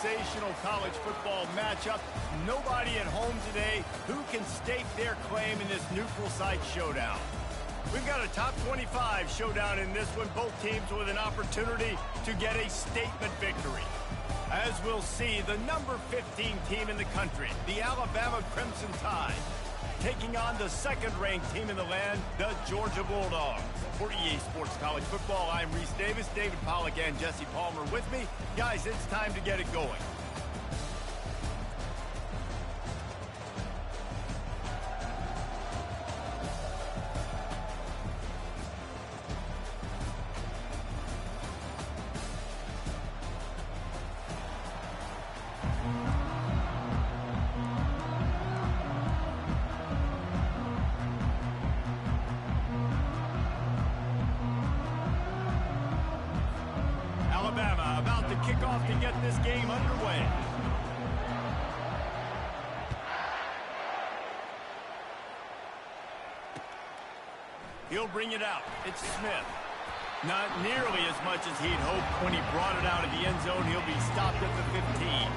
sensational college football matchup. Nobody at home today who can stake their claim in this neutral site showdown. We've got a top 25 showdown in this one, both teams with an opportunity to get a statement victory. As we'll see, the number 15 team in the country, the Alabama Crimson Tide, taking on the second-ranked team in the land, the Georgia Bulldogs. For EA Sports College Football, I'm Reese Davis, David Pollack, and Jesse Palmer with me. Guys, it's time to get it going. Alabama about to kick off to get this game underway. He'll bring it out. It's Smith. Not nearly as much as he'd hoped when he brought it out of the end zone. He'll be stopped at the 15.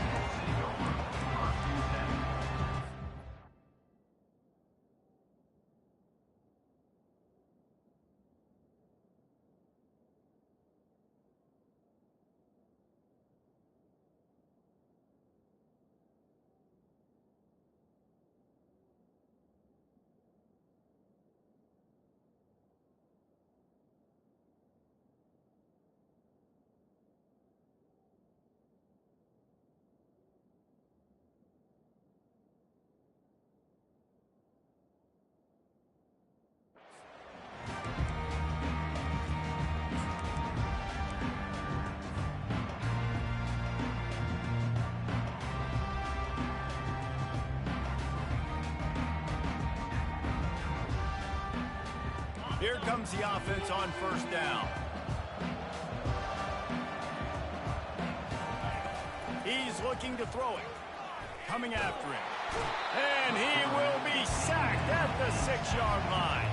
Here comes the offense on first down. He's looking to throw it. Coming after him. And he will be sacked at the 6-yard line.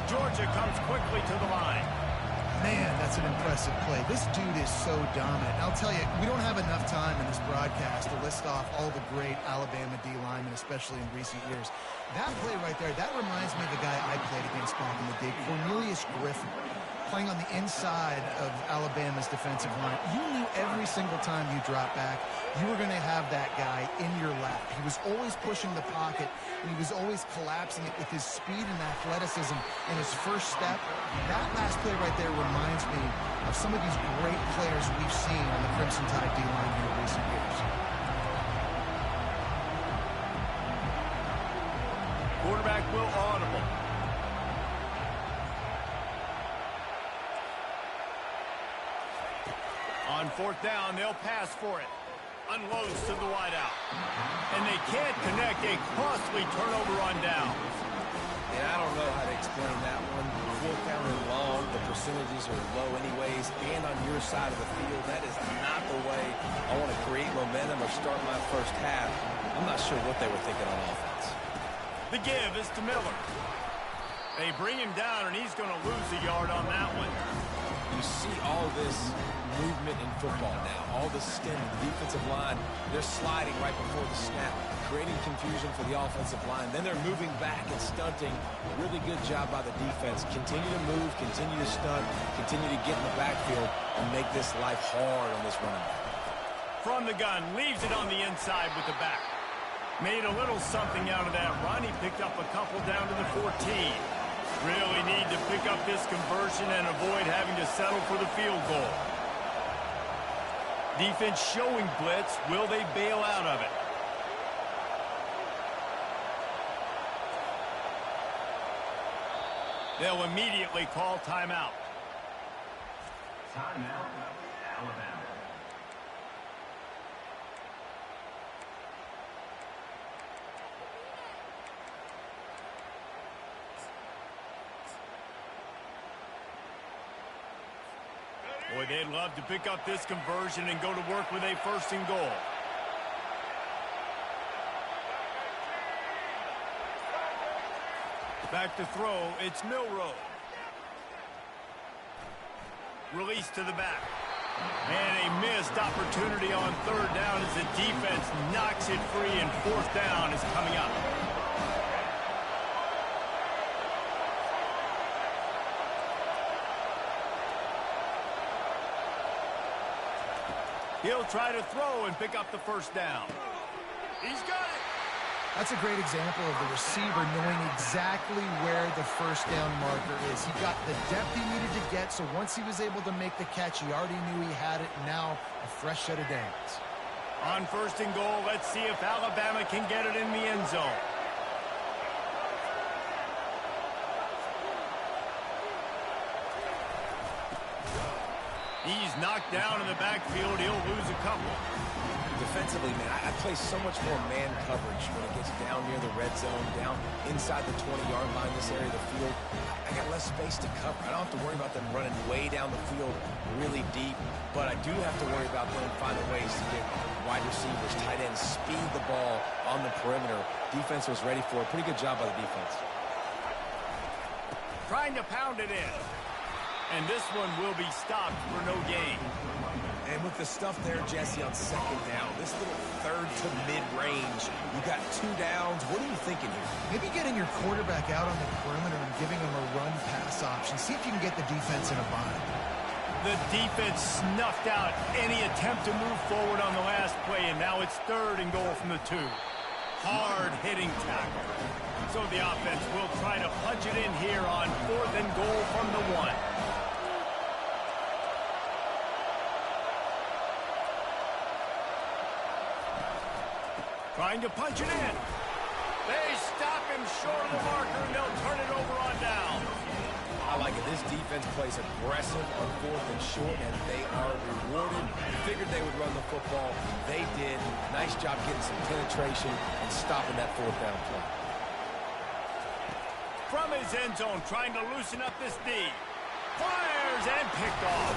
Georgia comes quickly to the line. Man, that's an impressive play. This dude is so dominant. I'll tell you, we don't have enough time in this broadcast to list off all the great Alabama D linemen, especially in recent years. That play right there, that reminds me of the guy I played against back in the day, Cornelius Griffin, playing on the inside of Alabama's defensive line. You knew every single time you dropped back, you were going to have that guy in your lap. He was always pushing the pocket, and he was always collapsing it with his speed and athleticism and his first step. That last play right there reminds me of some of these great players we've seen on the Crimson Tide D-line here in recent years. Quarterback will audible. On fourth down, they'll pass for it. Unloads to the wideout. And they can't connect. A costly turnover on downs. And I don't know how to explain that one. Fourth down and long, the percentages are low anyways. And on your side of the field, that is not the way I want to create momentum or start my first half. I'm not sure what they were thinking on offense. The give is to Miller. They bring him down, and he's going to lose a yard on that one. You see all this movement in football now. All the stemming, the defensive line, they're sliding right before the snap, creating confusion for the offensive line. Then they're moving back and stunting. Really good job by the defense. Continue to move, continue to stunt, continue to get in the backfield and make this life hard on this running back. From the gun, leaves it on the inside with the back. Made a little something out of that run. He picked up a couple down to the 14. Really need to pick up this conversion and avoid having to settle for the field goal. Defense showing blitz. Will they bail out of it? They'll immediately call timeout. Timeout, Alabama. Boy, they'd love to pick up this conversion and go to work with a first and goal. Back to throw, it's Milroe. Release to the back. And a missed opportunity on third down as the defense knocks it free, and fourth down is coming up. He'll try to throw and pick up the first down. He's got it. That's a great example of the receiver knowing exactly where the first down marker is. He got the depth he needed to get, so once he was able to make the catch, he already knew he had it. Now, a fresh set of downs. On first and goal, let's see if Alabama can get it in the end zone. He's knocked down in the backfield. He'll lose a couple. Defensively, man, I place so much more man coverage when it gets down near the red zone, down inside the 20-yard line, this area of the field. I got less space to cover. I don't have to worry about them running way down the field really deep, but I do have to worry about them finding ways to get wide receivers, tight ends, speed the ball on the perimeter. Defense was ready for it. Pretty good job by the defense. Trying to pound it in. And this one will be stopped for no gain. And with the stuff there, Jesse, on second down, this little third to mid-range, you got 2 downs. What are you thinking here? Maybe getting your quarterback out on the perimeter and giving him a run-pass option. See if you can get the defense in a bind. The defense snuffed out any attempt to move forward on the last play, and now it's third and goal from the 2. Hard-hitting tackle. So the offense will try to punch it in here on fourth and goal from the 1. Trying to punch it in. They stop him short of the marker, and they'll turn it over on down. I like it. This defense plays aggressive on fourth and short, and they are rewarded. Figured they would run the football. They did. Nice job getting some penetration and stopping that fourth down play. From his end zone, trying to loosen up this D. Fires and picked off.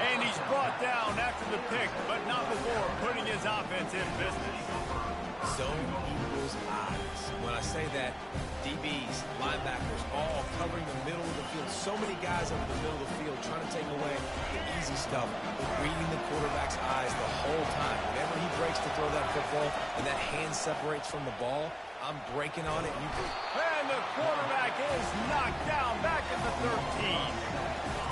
And he's brought down after the pick, but not before putting his offense in business. Zone equals eyes. When I say that, DBs, linebackers, all covering the middle of the field. So many guys over the middle of the field trying to take away the easy stuff, reading the quarterback's eyes the whole time. Whenever he breaks to throw that football and that hand separates from the ball, I'm breaking on it. And the quarterback is knocked down back at the 13.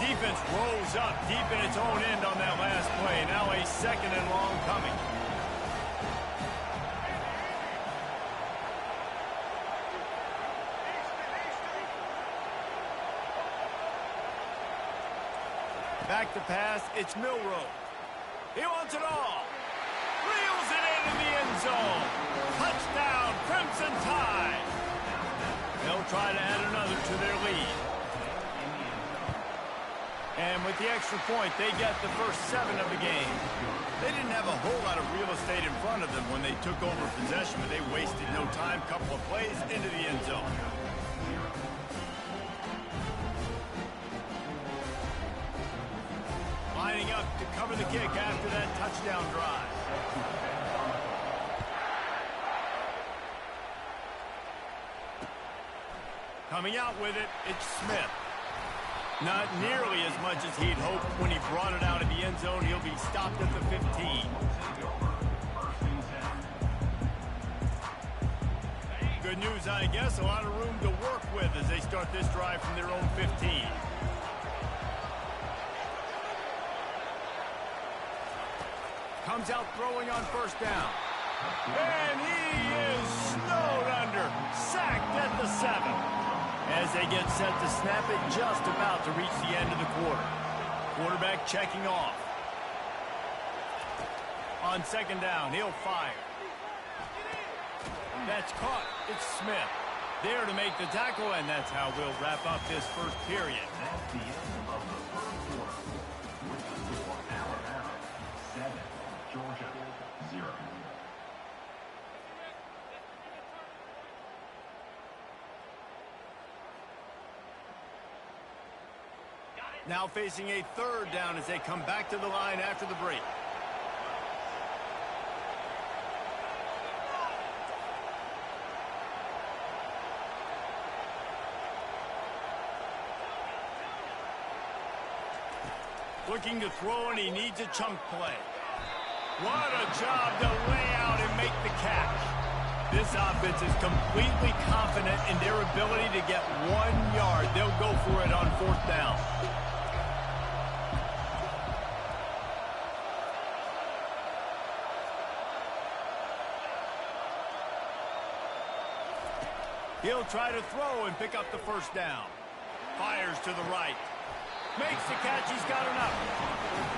Defense rolls up deep in its own end on that last play. Now a second and long coming. Back to pass, it's Milroe. He wants it all. Reels it into the end zone. Touchdown, Crimson Tide. They'll try to add another to their lead. And with the extra point, they get the first 7 of the game. They didn't have a whole lot of real estate in front of them when they took over possession, but they wasted no time. Couple of plays into the end zone. Lining up to cover the kick after that touchdown drive. Coming out with it, it's Smith. Not nearly as much as he'd hoped when he brought it out of the end zone. He'll be stopped at the 15. Good news, I guess. A lot of room to work with as they start this drive from their own 15. Comes out throwing on first down. And he is snowed under. Sacked at the 7. As they get set to snap it, just about to reach the end of the quarter. Quarterback checking off. On second down, he'll fire. That's caught. It's Smith. There to make the tackle, and that's how we'll wrap up this first period. That's the end of the first quarter. With the score, Alabama 7, Georgia 0. Now facing a third down as they come back to the line after the break. Looking to throw, and he needs a chunk play. What a job to lay out and make the catch. This offense is completely confident in their ability to get 1 yard. They'll go for it on 4th down. He'll try to throw and pick up the 1st down. Fires to the right. Makes the catch. He's got enough.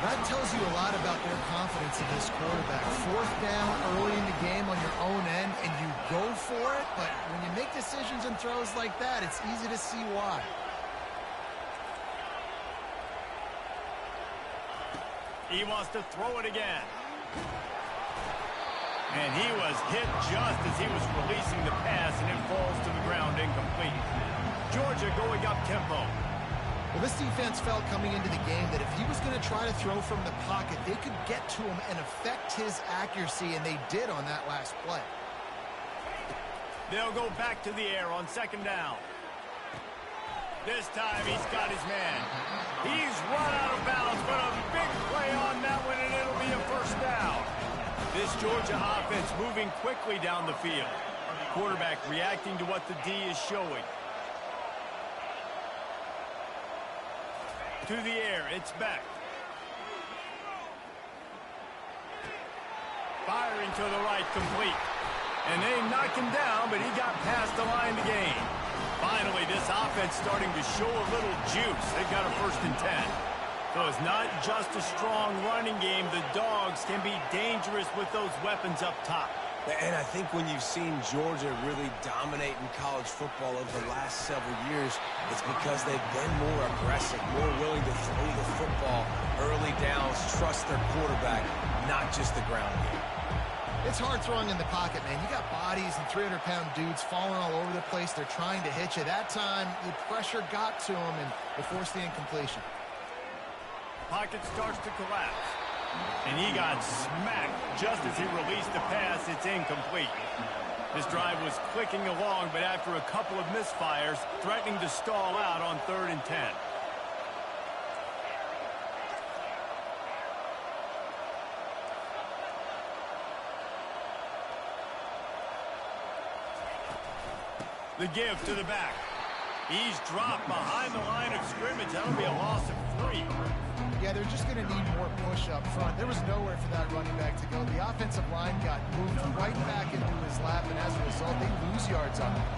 That tells you a lot about their confidence in this quarterback. 4th down early in the game on your own end, and you go for it. But when you make decisions and throws like that, it's easy to see why. He wants to throw it again. And he was hit just as he was releasing the pass, and it falls to the ground incomplete. Georgia going up tempo. Well, this defense felt coming into the game that if he was going to try to throw from the pocket, they could get to him and affect his accuracy, and they did on that last play. They'll go back to the air on 2nd down. This time he's got his man. He's run out of bounds, but a big play on that one, and it'll be a 1st down. This Georgia offense moving quickly down the field. Quarterback reacting to what the D is showing. To the air, it's back. Firing to the right, complete. And they knock him down, but he got past the line to gain. Finally, this offense starting to show a little juice. They've got a 1st and 10. So it's not just a strong running game. The Dogs can be dangerous with those weapons up top. And I think when you've seen Georgia really dominate in college football over the last several years, it's because they've been more aggressive, more willing to throw the football, early downs, trust their quarterback, not just the ground game. It's hard throwing in the pocket, man. You got bodies and 300-pound dudes falling all over the place. They're trying to hit you. That time, the pressure got to him, and they forced the incompletion. Pocket starts to collapse. And he got smacked just as he released the pass. It's incomplete. This drive was clicking along, but after a couple of misfires, threatening to stall out on 3rd and 10. The give to the back. He's dropped behind the line of scrimmage. That'll be a loss of 3. Yeah, they're just going to need more push up front. There was nowhere for that running back to go. The offensive line got moved right back into his lap, and as a result, they lose yards on him.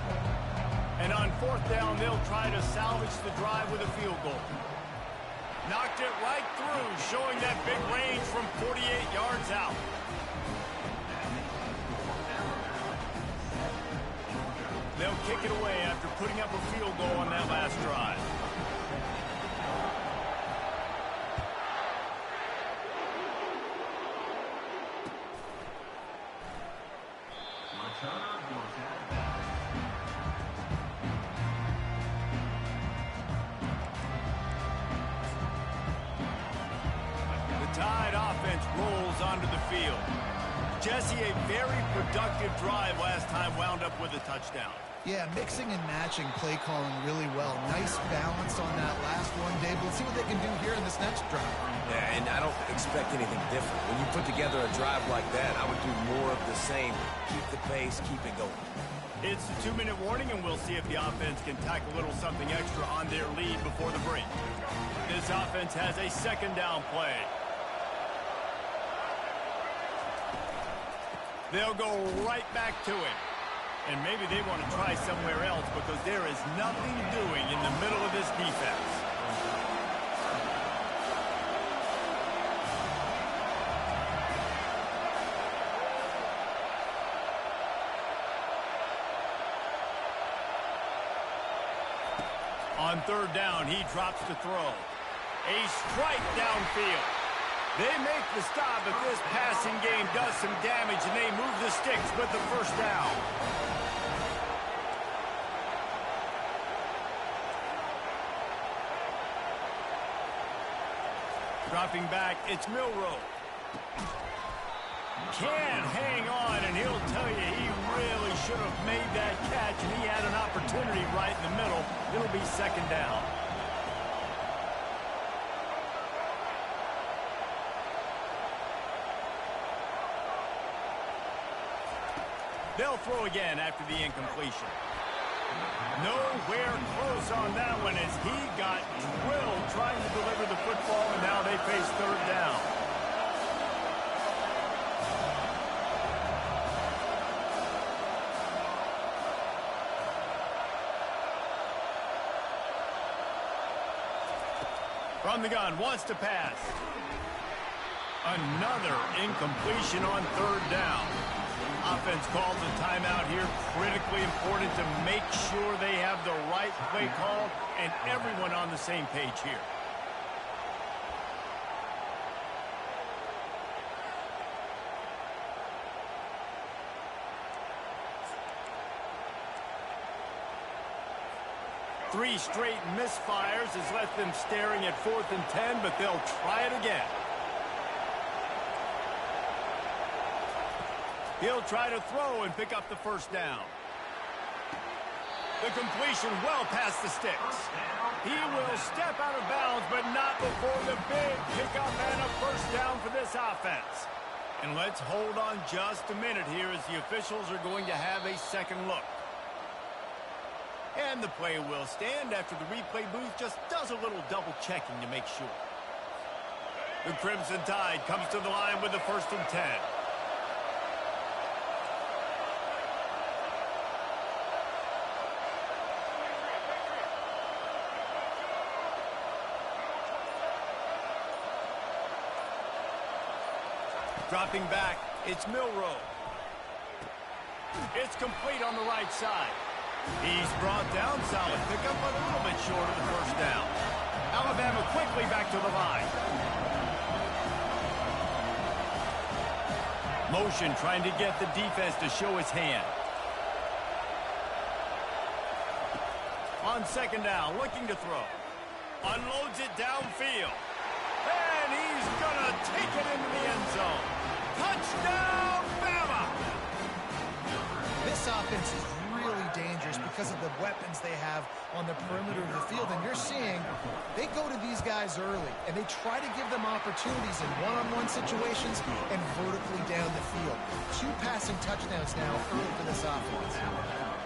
And on 4th down, they'll try to salvage the drive with a field goal. Knocked it right through, showing that big range from 48 yards out. They'll kick it away after putting up a field goal on that last drive. Tide offense rolls onto the field. Jesse, a very productive drive last time wound up with a touchdown. Yeah, mixing and matching play calling really well. Nice balance on that last one, Dave. Let's see what they can do here in this next drive. Yeah, and I don't expect anything different. When you put together a drive like that, I would do more of the same. Keep the pace, keep it going. It's the 2-minute warning, and we'll see if the offense can tack a little something extra on their lead before the break. This offense has a 2nd down play. They'll go right back to it. And maybe they want to try somewhere else because there is nothing doing in the middle of this defense. On 3rd down, he drops to throw. A strike downfield. They make the stop, but this passing game does some damage, and they move the sticks with the 1st down. Dropping back, it's Milroe. Can't hang on, and he'll tell you he really should have made that catch, and he had an opportunity right in the middle. It'll be 2nd down. They'll throw again after the incompletion. Nowhere close on that one as he got drilled trying to deliver the football, and now they face third down. From the gun, wants to pass. Another incompletion on third down. Offense calls a timeout here. Critically important to make sure they have the right play call and everyone on the same page here. Three straight misfires has left them staring at 4th and 10, but they'll try it again. He'll try to throw and pick up the first down. The completion well past the sticks. He will step out of bounds, but not before the big pickup and a first down for this offense. And let's hold on just a minute here as the officials are going to have a second look. And the play will stand after the replay booth just does a little double checking to make sure. The Crimson Tide comes to the line with the 1st and 10. Dropping back, it's Milroe. It's complete on the right side. He's brought down, solid pickup, but a little bit short of the first down. Alabama quickly back to the line. Motion trying to get the defense to show his hand. On second down, looking to throw. Unloads it downfield. And he's going to take it into the end zone. Touchdown, Bama! This offense is really dangerous because of the weapons they have on the perimeter of the field. And you're seeing they go to these guys early, and they try to give them opportunities in one-on-one situations and vertically down the field. 2 passing touchdowns now early for this offense.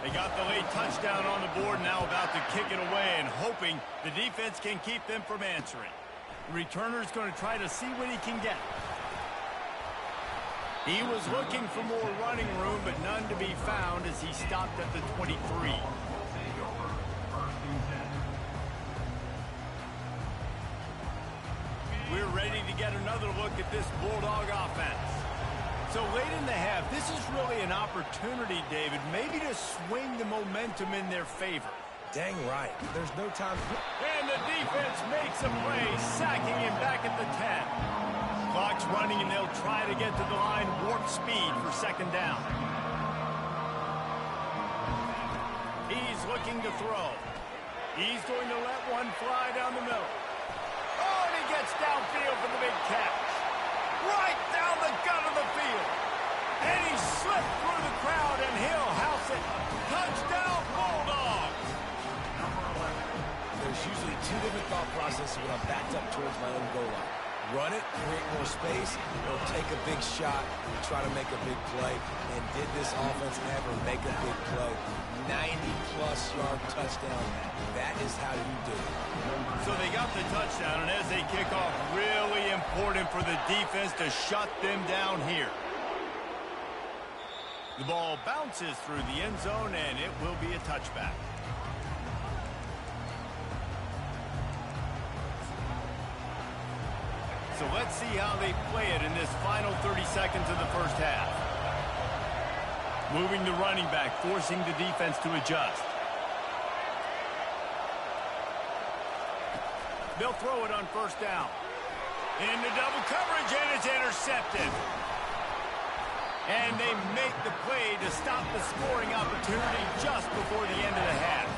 They got the late touchdown on the board, now about to kick it away and hoping the defense can keep them from answering. The returner's going to try to see what he can get. He was looking for more running room, but none to be found as he stopped at the 23. We're ready to get another look at this Bulldog offense. So late in the half, this is really an opportunity, David, maybe to swing the momentum in their favor. Dang right. There's no time. And the defense makes a play, sacking him back at the 10. Clock's running, and they'll try to get to the line warp speed for second down. He's looking to throw. He's going to let one fly down the middle. Oh, and he gets downfield for the big catch. Right down the gut of the field. And he slipped through the crowd, and he'll house it. Touchdown, Bulldogs! There's usually 2 different thought processes when I'm backed up towards my own goal line. Run it, create more space, or take a big shot and try to make a big play. And did this offense ever make a big play? 90-plus yard touchdown. That is how you do it. So they got the touchdown, and as they kick off, really important for the defense to shut them down here. The ball bounces through the end zone, and it will be a touchback. So let's see how they play it in this final 30 seconds of the first half. Moving the running back, forcing the defense to adjust. They'll throw it on first down. Into double coverage, and it's intercepted. And they make the play to stop the scoring opportunity just before the end of the half.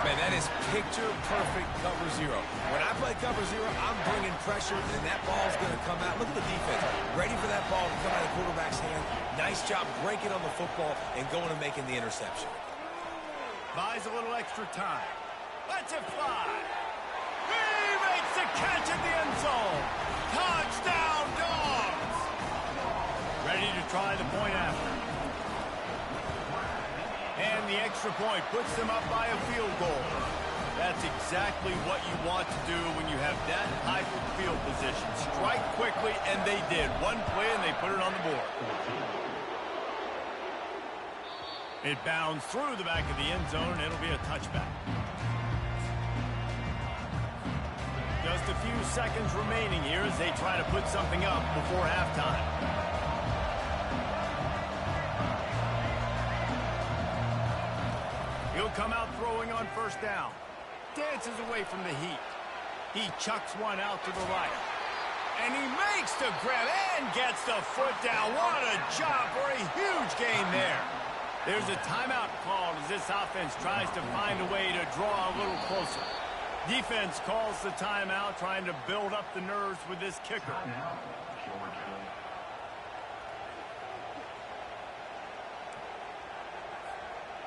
Man, that is picture-perfect cover 0. When I play cover 0, I'm bringing pressure, and that ball's going to come out. Look at the defense. Ready for that ball to come out of the quarterback's hand. Nice job breaking on the football and going and making the interception. Buys a little extra time. Lets it fly. He makes the catch in the end zone. Touchdown, Dogs! Ready to try the point after. And the extra point puts them up by a field goal. That's exactly what you want to do when you have that type of field position. Strike quickly, and they did. One play, and they put it on the board. It bounds through the back of the end zone, and it'll be a touchback. Just a few seconds remaining here as they try to put something up before halftime. He'll come out throwing on first down. Dances away from the heat. He chucks one out to the right. And he makes the grab and gets the foot down. What a job for a huge gain there. There's a timeout called as this offense tries to find a way to draw a little closer. Defense calls the timeout, trying to build up the nerves with this kicker.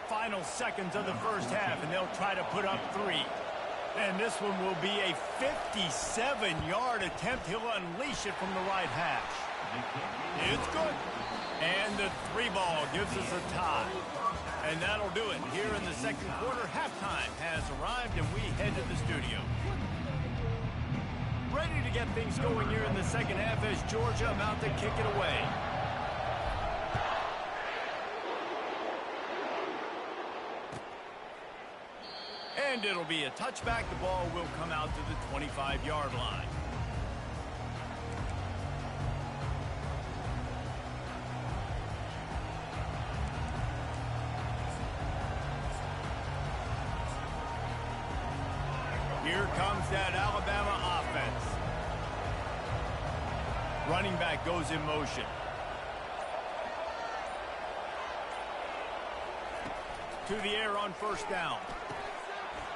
Final seconds of the first half, and they'll try to put up 3. And this one will be a 57-yard attempt. He'll unleash it from the right hash. It's good. And the 3 ball gives us a tie. And that'll do it. Here in the second quarter, halftime has arrived, and we head to the studio. Ready to get things going here in the second half as Georgia about to kick it away. And it'll be a touchback. The ball will come out to the 25-yard line. Here comes that Alabama offense. Running back goes in motion. To the air on first down.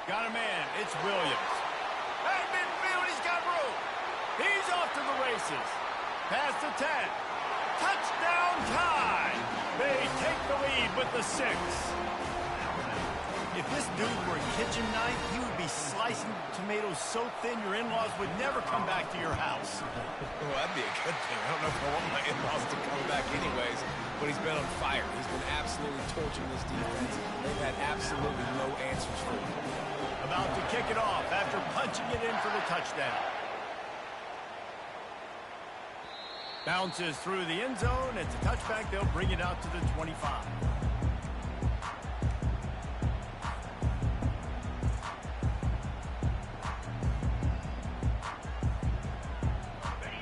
Got a man. It's Williams. Hey, midfield, he's got room. He's off to the races. Past the 10. Touchdown tie. They take the lead with the 6. If this dude were a kitchen knife, he would be slicing tomatoes so thin your in-laws would never come back to your house. Well, that'd be a good thing. I don't know if I want my in-laws to come back anyways, but he's been on fire. He's been absolutely torching this defense. They've had absolutely no answers for him. About to kick it off after punching it in for the touchdown. Bounces through the end zone. It's a touchback. They'll bring it out to the 25.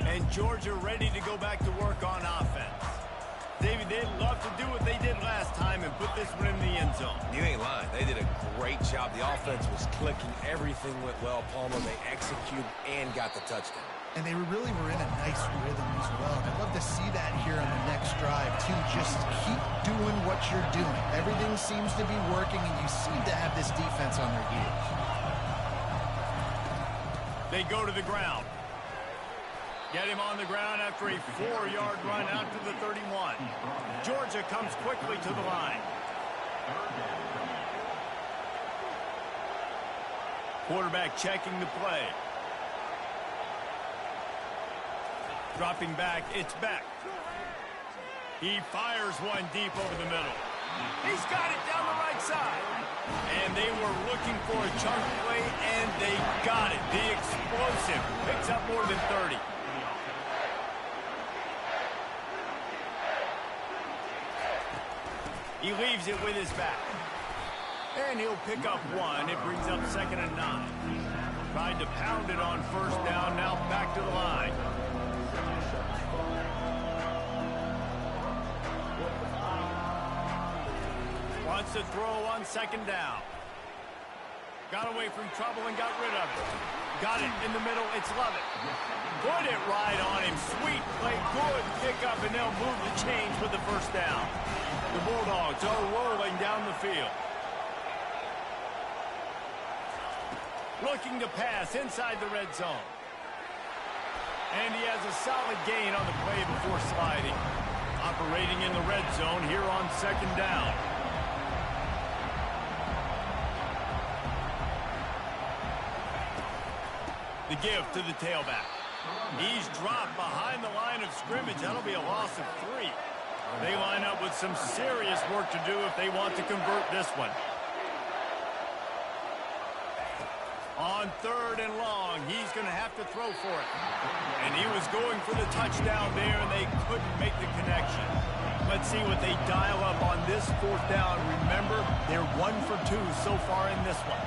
And Georgia ready to go back to work on offense. David, they'd love to do what they did last time and put this one in the end zone. You ain't lying. They did a great job. The offense was clicking. Everything went well. Palmer, they executed and got the touchdown. And they really were in a nice rhythm as well. And I'd love to see that here on the next drive, too. Just keep doing what you're doing. Everything seems to be working, and you seem to have this defense on their heels. They go to the ground. Get him on the ground after a 4-yard run out to the 31. Georgia comes quickly to the line. Quarterback checking the play. Dropping back, it's Beck. He fires one deep over the middle. He's got it down the right side. And they were looking for a chunk play, and they got it. The explosive picks up more than 30. He leaves it with his back. And he'll pick up 1. It brings up 2nd and 9. Tried to pound it on first down. Now back to the line. Wants to throw on 2nd down. Got away from trouble and got rid of it. Got it in the middle. It's Lovett. Put it right on him. Sweet play. Good pickup, and they'll move the chains with the first down. The Bulldogs are rolling down the field. Looking to pass inside the red zone. And he has a solid gain on the play before sliding. Operating in the red zone here on 2nd down. The give to the tailback. He's dropped behind the line of scrimmage. That'll be a loss of 3. They line up with with some serious work to do if they want to convert this one. On 3rd and long, he's going to have to throw for it. And he was going for the touchdown there, and they couldn't make the connection. Let's see what they dial up on this 4th down. Remember, they're 1 for 2 so far in this one.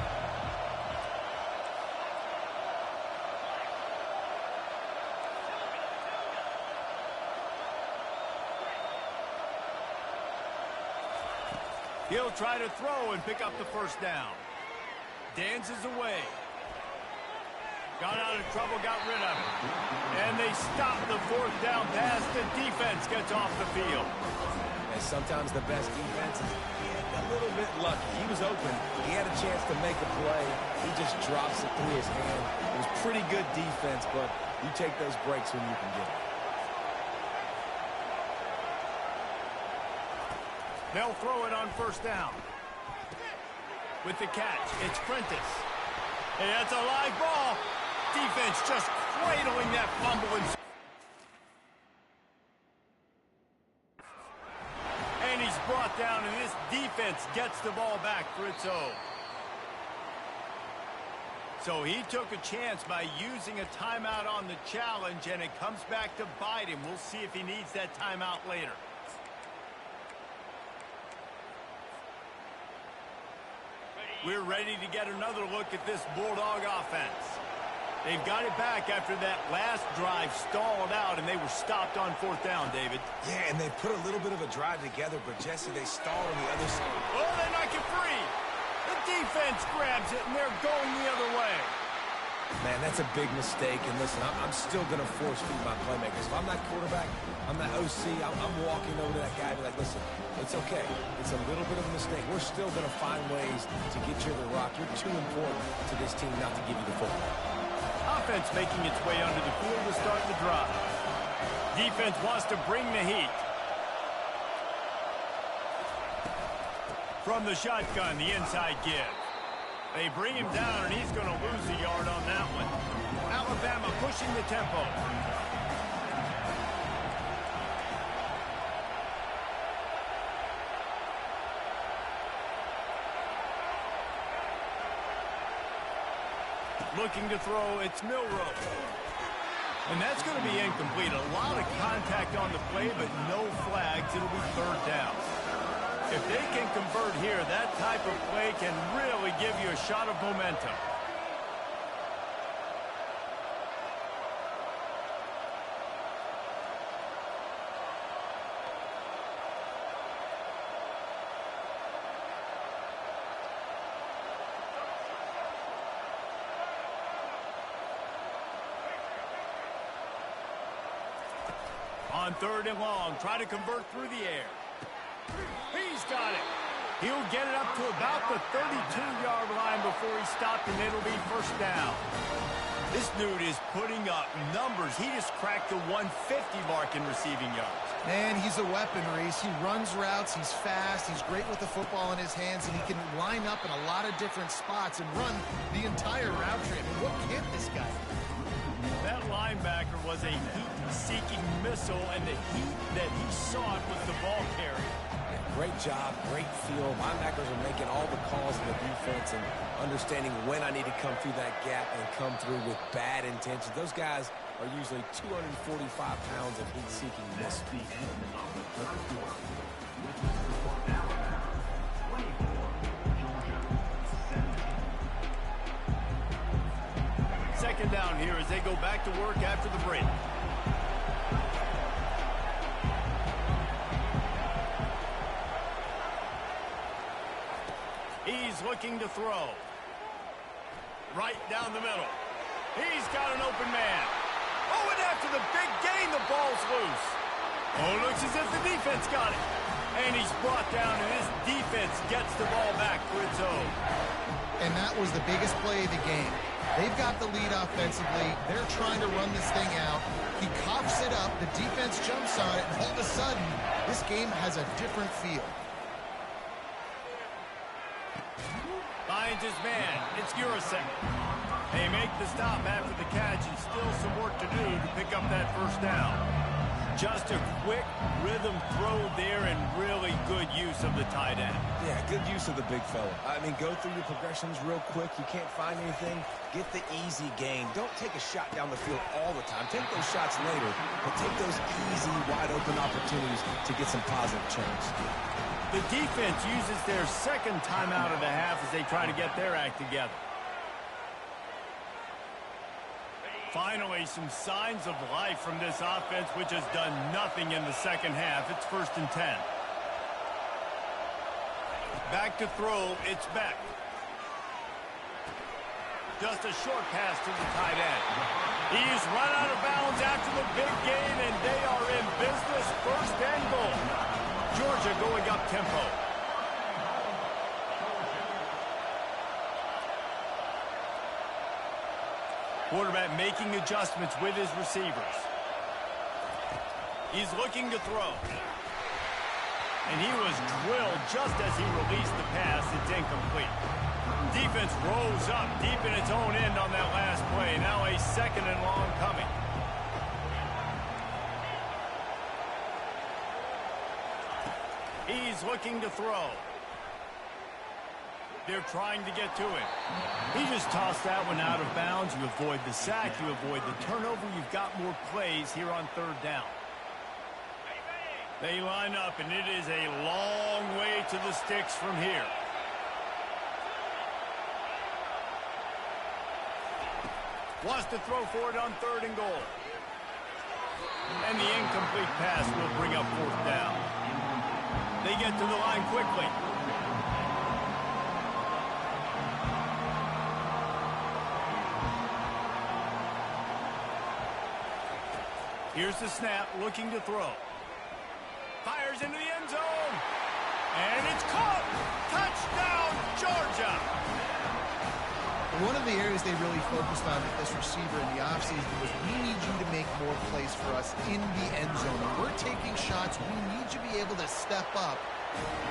He'll try to throw and pick up the 1st down. Dances away. Got out of trouble, got rid of it. And they stop the 4th down pass. The defense gets off the field. And sometimes the best defense is a little bit lucky. He was open. He had a chance to make a play. He just drops it through his hand. It was pretty good defense, but you take those breaks when you can get it. They'll throw it on 1st down. With the catch, it's Prentice. Hey, that's a live ball. Defense just cradling that fumble. And he's brought down, and this defense gets the ball back for its own. So he took a chance by using a timeout on the challenge, and it comes back to bite him. We'll see if he needs that timeout later. We're ready to get another look at this Bulldog offense. They've got it back after that last drive stalled out, and they were stopped on 4th down, David. Yeah, and they put a little bit of a drive together, but Jesse, they stalled on the other side. Oh, they knock it free. The defense grabs it, and they're going the other way. Man, that's a big mistake. And listen, I'm still going to force feed my playmakers. If I'm that quarterback, I'm that OC, I'm walking over to that guy and be like, listen, it's okay. It's a little bit of a mistake. We're still going to find ways to get you the rock. You're too important to this team not to give you the football. Offense making its way onto the field to start the drive. Defense wants to bring the heat. From the shotgun, the inside give. They bring him down, and he's going to lose a yard on that one. Alabama pushing the tempo. Looking to throw, it's Milroe. And that's going to be incomplete. A lot of contact on the play, but no flags. It'll be 3rd down. If they can convert here, that type of play can really give you a shot of momentum. On 3rd and long, try to convert through the air. He's got it. He'll get it up to about the 32-yard line before he's stopped, and it'll be 1st down. This dude is putting up numbers. He just cracked the 150 mark in receiving yards. Man, he's a weapon, Reese. He runs routes, he's fast, he's great with the football in his hands, and he can line up in a lot of different spots and run the entire route trip. I mean, what can't this guy do? That linebacker was a heat-seeking missile, and the heat that he sought was the ball carrier. Great job, great feel. Linebackers are making all the calls in the defense and understanding when I need to come through that gap and come through with bad intentions. Those guys are usually 245 pounds of heat-seeking miss. Second down here as they go back to work after the break. He's looking to throw. Right down the middle. He's got an open man. Oh, and after the big gain, the ball's loose. Oh, looks as if the defense got it. And he's brought down, and his defense gets the ball back for its own. And that was the biggest play of the game. They've got the lead offensively. They're trying to run this thing out. He coughs it up. The defense jumps on it, and all of a sudden, this game has a different feel. Finds his man. It's Urasek. They make the stop after the catch, and still some work to do to pick up that 1st down. Just a quick rhythm throw there and really good use of the tight end. Yeah, good use of the big fella. I mean, go through your progressions real quick. You can't find anything. Get the easy gain. Don't take a shot down the field all the time. Take those shots later, but take those easy, wide-open opportunities to get some positive chunks. The defense uses their second timeout of the half as they try to get their act together. Finally, some signs of life from this offense, which has done nothing in the second half. It's 1st and 10. Back to throw, it's Beck. Just a short pass to the tight end. He's run out of bounds after the big gain, and they are in business. 1st and goal. Georgia going up tempo. Quarterback making adjustments with his receivers. He's looking to throw. And he was drilled just as he released the pass. It's incomplete. Defense rose up deep in its own end on that last play. Now a 2nd and long coming. He's looking to throw. They're trying to get to it. He just tossed that one out of bounds. You avoid the sack. You avoid the turnover. You've got more plays here on 3rd down. They line up, and it is a long way to the sticks from here. Wants to throw for it on 3rd and goal. And the incomplete pass will bring up 4th down. They get to the line quickly. Here's the snap, looking to throw. Fires into the end zone. And it's caught. Touchdown, Georgia. One of the areas they really focused on with this receiver in the offseason was we need you to make more plays for us in the end zone. When we're taking shots, we need you to be able to step up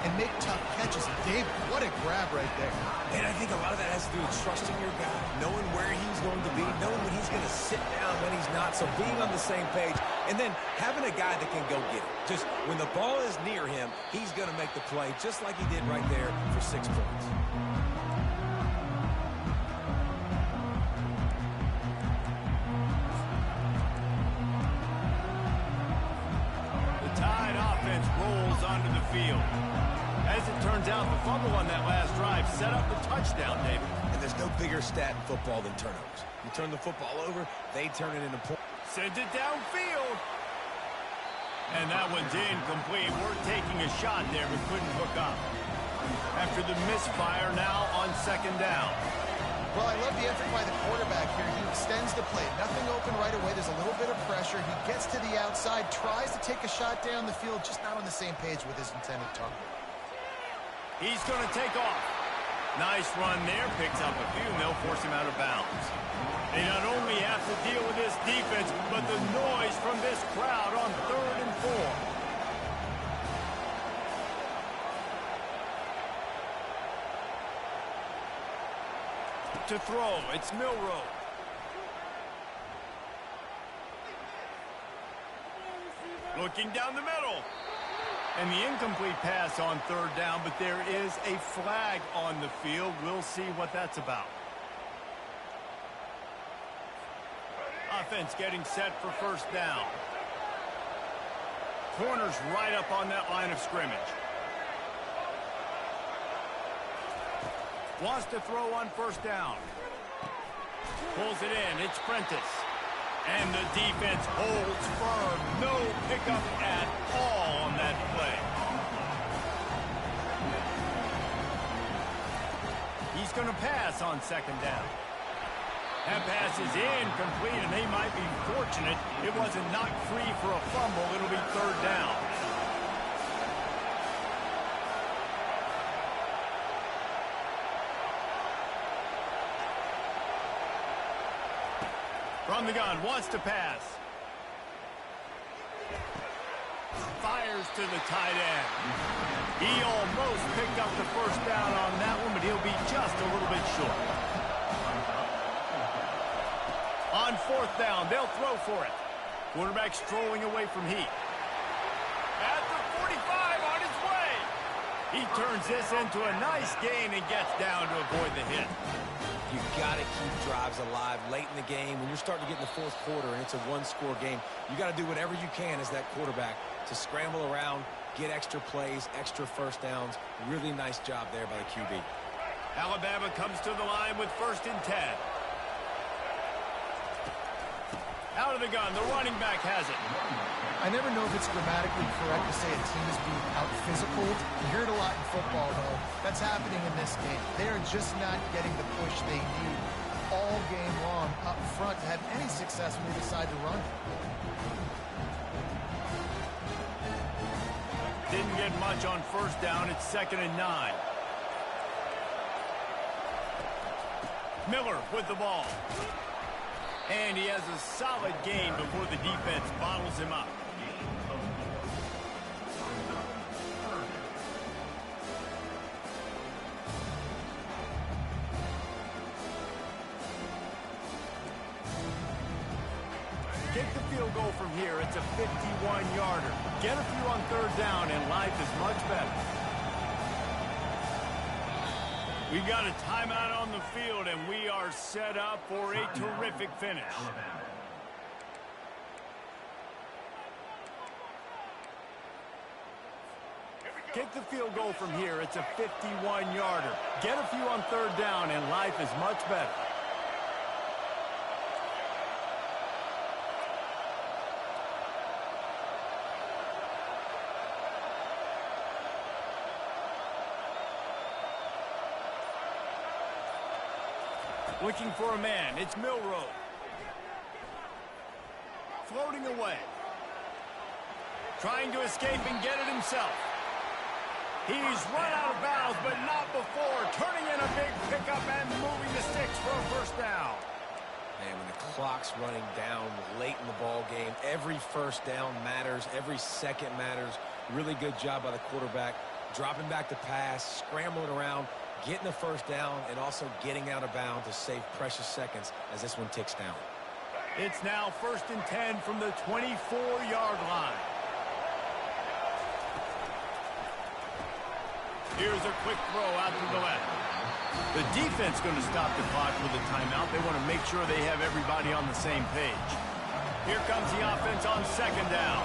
and make tough catches. And David, what a grab right there. And I think a lot of that has to do with trusting your guy, knowing where he's going to be, knowing when he's going to sit down, when he's not. So being on the same page, and then having a guy that can go get it. Just when the ball is near him, he's going to make the play, just like he did right there for 6 points. Onto the field. As it turns out, the fumble on that last drive set up the touchdown, David. And there's no bigger stat in football than turnovers. You turn the football over, they turn it into points. Sends it downfield. And that one's incomplete. We're taking a shot there, but couldn't hook up. After the misfire, now on 2nd down. Well, I love the effort by the quarterback here. He extends the play. Nothing open right away. There's a little bit of pressure. He gets to the outside, tries to take a shot down the field, just not on the same page with his intended target. He's going to take off. Nice run there. Picks up a few, and they'll force him out of bounds. They not only have to deal with this defense, but the noise from this crowd on 3rd and 4. To throw, it's Milroe. Looking down the middle. And the incomplete pass on 3rd down, but there is a flag on the field. We'll see what that's about. Offense getting set for 1st down. Corners right up on that line of scrimmage. Wants to throw on 1st down. Pulls it in. It's Prentice. And the defense holds firm. No pickup at all on that play. He's going to pass on 2nd down. That pass is incomplete, and they might be fortunate it wasn't knocked free for a fumble. It'll be 3rd down. From the gun, wants to pass. Fires to the tight end. He almost picked up the 1st down on that one, but he'll be just a little bit short. On 4th down, they'll throw for it. Quarterback strolling away from heat. At the 45 on his way. He turns this into a nice gain and gets down to avoid the hit. You've got to keep drives alive late in the game. When you're starting to get in the fourth quarter and it's a one-score game, you got to do whatever you can as that quarterback to scramble around, get extra plays, extra first downs. Really nice job there by the QB. Alabama comes to the line with 1st and 10. Out of the gun, the running back has it. I never know if it's grammatically correct to say a team is being out-physical. You hear it a lot in football, though. That's happening in this game. They are just not getting the push they need all game long up front to have any success when they decide to run. Didn't get much on 1st down. It's 2nd and 9. Miller with the ball. And he has a solid gain before the defense bottles him up. Kick the field goal from here. It's a 51-yarder. Get a few on 3rd down, and life is much better. We got a timeout on the field, and we are set up for a terrific finish. Kick the field goal from here. It's a 51-yarder. Get a few on 3rd down, and life is much better. Looking for a man. It's Milroe. Floating away. Trying to escape and get it himself. He's run out of bounds, but not before. Turning in a big pickup and moving the sticks for a 1st down. And when the clock's running down late in the ball game, every 1st down matters. Every second matters. Really good job by the quarterback. Dropping back to pass, scrambling around, getting the 1st down, and also getting out of bounds to save precious seconds as this one ticks down. It's now 1st and 10 from the 24-yard line. Here's a quick throw out to the left. The defense going to stop the clock with a timeout. They want to make sure they have everybody on the same page. Here comes the offense on 2nd down.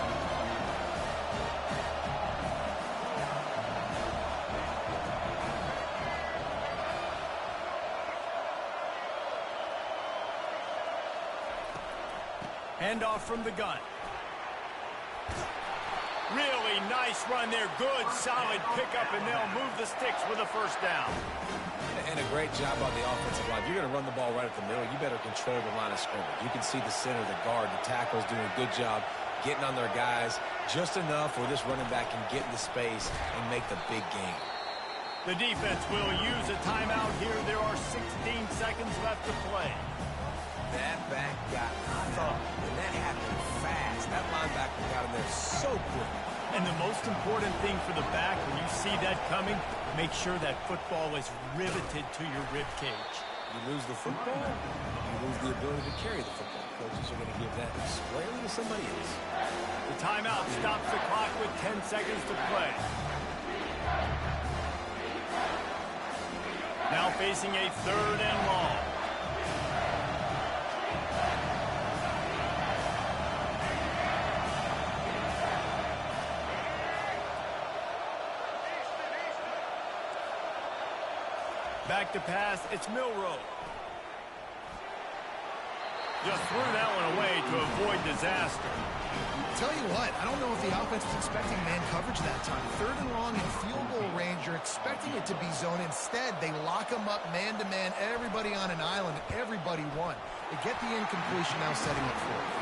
Handoff from the gun. Really nice run there. Good, solid pickup, and they'll move the sticks with a 1st down. And a great job on the offensive line. If you're going to run the ball right at the middle, you better control the line of scrimmage. You can see the center, the guard, the tackles doing a good job getting on their guys just enough where this running back can get into space and make the big game. The defense will use a timeout here. There are 16 seconds left to play. That back got thumped, and that happened fast. That linebacker got him there so quick. And the most important thing for the back, when you see that coming, make sure that football is riveted to your rib cage. You lose the football, you lose the ability to carry the football. Coaches are going to give that squarely to somebody else. The timeout stops the clock with 10 seconds to play. Now facing a 3rd and long. Back to pass, it's Milroe. Just threw that one away to avoid disaster. Tell you what, I don't know if the offense was expecting man coverage that time. 3rd and long in field goal range, you're expecting it to be zone. Instead, they lock them up man-to-man, everybody on an island, everybody won. They get the incompletion now setting up for it.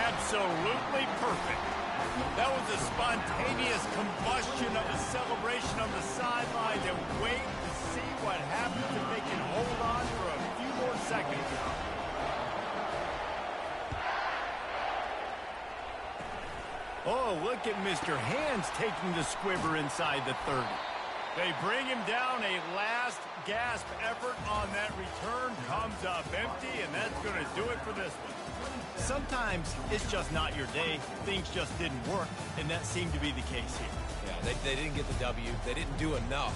Absolutely perfect. That was a spontaneous combustion of a celebration on the sidelines, and wait to see what happens if they can hold on for a few more seconds. Oh, look at Mr. Hands taking the squibber inside the 30. They bring him down. A last gasp effort on that return comes up empty, and that's going to do it for this one. Sometimes it's just not your day. Things just didn't work, and that seemed to be the case here. Yeah, they didn't get the W. They didn't do enough.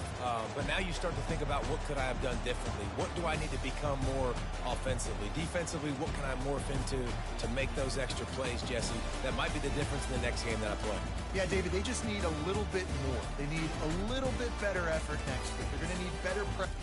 But now you start to think about what could I have done differently? What do I need to become more offensively? Defensively, what can I morph into to make those extra plays, Jesse? That might be the difference in the next game that I play. Yeah, David, they just need a little bit more. They need a little bit better effort next week. They're going to need better prep.